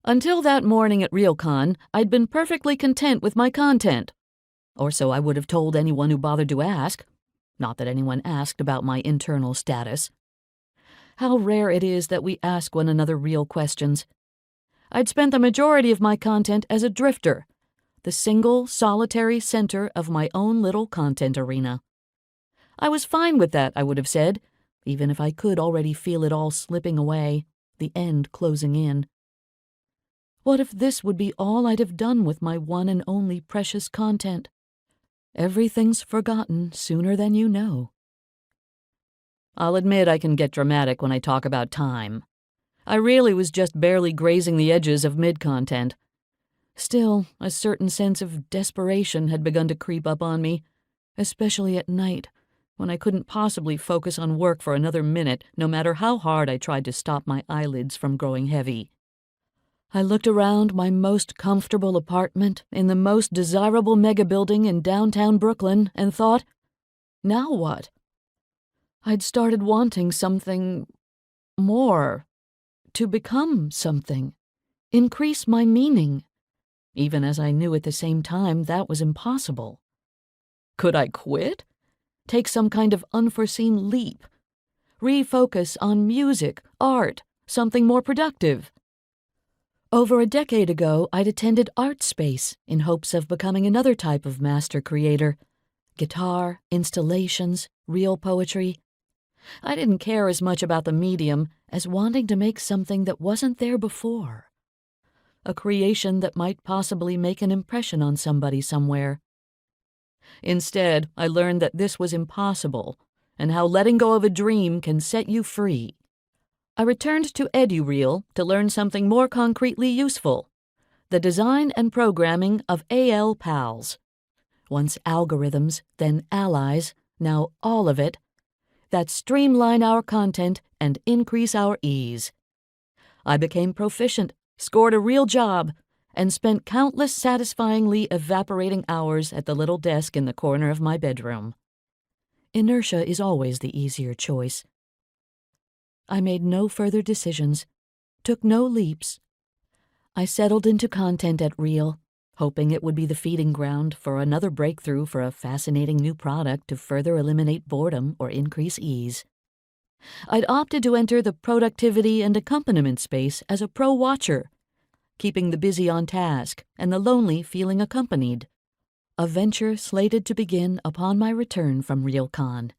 Until that morning at ReelCon, I'd been perfectly content with my content. Or so I would have told anyone who bothered to ask. Not that anyone asked about my internal status. How rare it is that we ask one another real questions. I'd spent the majority of my content as a drifter, the single, solitary center of my own little content arena. I was fine with that, I would have said, even if I could already feel it all slipping away, the end closing in. What if this would be all I'd have done with my one and only precious content? Everything's forgotten sooner than you know. I'll admit I can get dramatic when I talk about time. I really was just barely grazing the edges of mid-content. Still, a certain sense of desperation had begun to creep up on me, especially at night, when I couldn't possibly focus on work for another minute, no matter how hard I tried to stop my eyelids from growing heavy. I looked around my most comfortable apartment in the most desirable megabuilding in downtown Brooklyn and thought, now what? I'd started wanting something more, to become something, increase my meaning, even as I knew at the same time that was impossible. Could I quit? Take some kind of unforeseen leap? Refocus on music, art, something more productive? Over a decade ago, I'd attended Art Space in hopes of becoming another type of master creator. Guitar, installations, real poetry. I didn't care as much about the medium as wanting to make something that wasn't there before. A creation that might possibly make an impression on somebody somewhere. Instead, I learned that this was impossible, and how letting go of a dream can set you free. I returned to EduReel to learn something more concretely useful, the design and programming of AL pals. Once algorithms, then allies, now all of it, that streamline our content and increase our ease. I became proficient, scored a real job, and spent countless satisfyingly evaporating hours at the little desk in the corner of my bedroom. Inertia is always the easier choice. I made no further decisions, took no leaps. I settled into content at Reel, hoping it would be the feeding ground for another breakthrough for a fascinating new product to further eliminate boredom or increase ease. I'd opted to enter the productivity and accompaniment space as a ProWatcher, keeping the busy on task and the lonely feeling accompanied. A venture slated to begin upon my return from ReelCon.